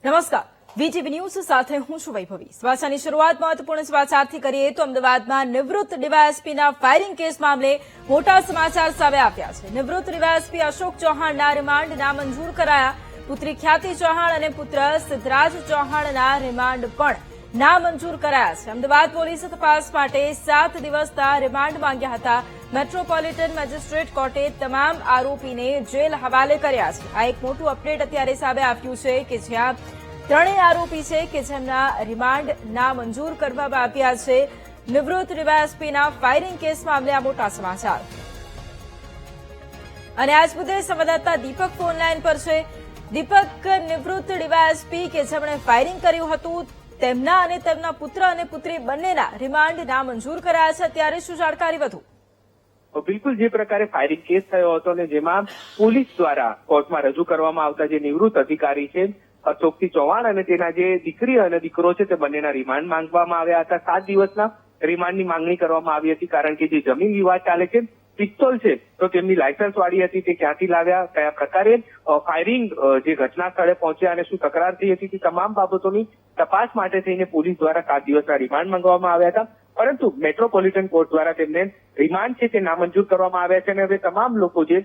નમસ્કાર, VTV news સાથે હું છું વૈભવી। સમાચારની શરૂઆત મહત્વપૂર્ણ સમાચારથી કરીએ તો અમદાવાદમાં નિવૃત્ત ડીવાયએસપીના ફાયરિંગ કેસ મામલે મોટા સમાચાર સામે આવ્યા છે। નિવૃત્ત ડીવાયએસપી અશોક ચૌહાણના રિમાન્ડ નામંજૂર કરાયા। પુત્રી ખ્યાતિ ચૌહાણ અને પુત્ર સિદ્ધરાજ ચૌહાણના રિમાન્ડ પણ નામંજૂર કરાયા છે। અમદાવાદ પોલીસે તપાસ માટે 7 દિવસના રિમાન્ડ માંગ્યા હતા। મેટ્રોપોલિટન મેજિસ્ટ્રેટ કોર્ટે તમામ આરોપીને જેલ હવાલે કર્યા છે। આ એક મોટું અપડેટ અત્યારે સામે આવ્યું છે કે જ્યાં ત્રણેય આરોપી છે કે જેમના રિમાન્ડ નામંજૂર કરવામાં આવ્યા છે। નિવૃત્ત ડીવાયએસપીના ફાયરિંગ કેસ મામલે આ મોટા સમાચાર। અને આજ મુદ્દે સંવાદદાતા દીપક ફોનલાઈન પર છે। દીપક, નિવૃત્ત ડીવાયએસપી કે જેમણે ફાયરિંગ કર્યું હતું તેમના અને તેમના પુત્ર અને પુત્રી બંનેના રિમાન્ડ નામંજૂર કરાયા છે। ત્યારે શું જાણકારી વધુ? બિલકુલ જે પ્રકારે ફાયરિંગ કેસ થયો હતો અને જેમાં પોલીસ દ્વારા કોર્ટમાં રજૂ કરવામાં આવતા જે નિવૃત્ત અધિકારી છે અશોકસિંહ ચૌહાણ અને તેના જે દીકરી અને દીકરો છે તે બંનેના રિમાન્ડ માંગવામાં આવ્યા હતા। 7 દિવસના રિમાન્ડની માંગણી કરવામાં આવી હતી કારણ કે જે જમીન વિવાદ ચાલે છે, પિસ્તોલ છે તો તેમની લાયસન્સ વાળી હતી તે ક્યાંથી લાવ્યા, કયા પ્રકારે ફાયરિંગ જે ઘટના સ્થળે પહોંચ્યા અને શું તકરાર થઈ હતી તે તમામ બાબતોની તપાસ માટે થઈને પોલીસ દ્વારા 7 દિવસના રિમાન્ડ માંગવામાં આવ્યા હતા। પરંતુ મેટ્રોપોલિટન કોર્ટ દ્વારા તેમને રિમાન્ડ છે તે નામંજૂર કરવામાં આવ્યા છે અને હવે તમામ લોકો જે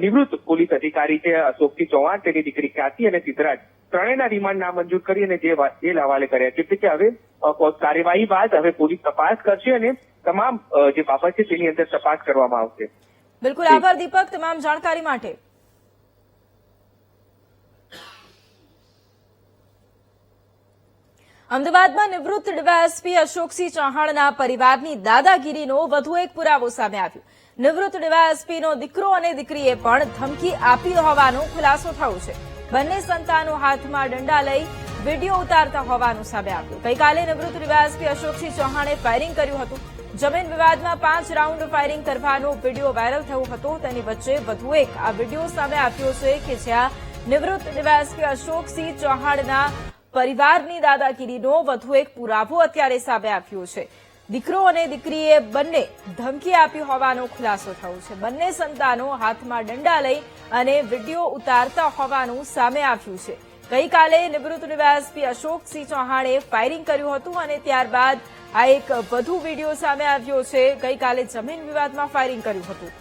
નિવૃત્ત પોલીસ અધિકારી છે અશોકસિંહ ચૌહાણ, તેની દીકરી ખ્યાતિ અને સિદ્ધરાજ ત્રણેયના રિમાન્ડ નામંજૂર કરી અને જેલ હવાલે કર્યા છે। એટલે કે હવે કાર્યવાહી બાદ હવે પોલીસ તપાસ કરશે અને તમામ જે બાબત છે તેની અંદર તપાસ કરવામાં આવશે। બિલકુલ, આભાર દીપક તમામ જાણકારી માટે। અમદાવાદમાં નિવૃત્ત ડીવાયએસપી અશોકસિંહ ચૌહાણના પરિવારની દાદાગીરીનો વધુ એક પુરાવો સામે આવ્યો। નિવૃત્ત ડીવાયએસપીનો દીકરો અને દીકરીએ પણ ધમકી આપી હોવાનો ખુલાસો થયો છે। બંને સંતાનો હાથમાં દંડા લઈ વિડીયો ઉતારતા હોવાનું સામે આવ્યું। ગઈકાલે નિવૃત્ત ડીવાયએસપી અશોકસિંહ ચૌહાણે ફાયરિંગ કર્યું હતું। જમીન વિવાદમાં 5 રાઉન્ડ ફાયરિંગ કરવાનો વિડીયો વાયરલ થયો હતો। તેની વચ્ચે વધુ એક આ વિડીયો સામે આવ્યો છે કે જ્યાં નિવૃત્ત ડીવાયએસપી અશોકસિંહ ચૌહાણના પરિવારની દાદાગીરીનો વધુ એક પુરાવો અત્યારે સામે આવ્યો છે। દીકરો અને દીકરીએ બંને ધમકી આપી હોવાનો ખુલાસો થયો છે। બંને સંતાનો હાથમાં દંડા લઈ અને વિડીયો ઉતારતા હોવાનું સામે આવ્યું છે। ગઈકાલે નિવૃત્ત ડીવાયએસપી અશોકસિંહ ચૌહાણે ફાયરિંગ કર્યું હતું અને ત્યારબાદ આ એક વધુ વિડીયો સામે આવ્યો છે। ગઈકાલે જમીન વિવાદમાં ફાયરિંગ કર્યું હતું।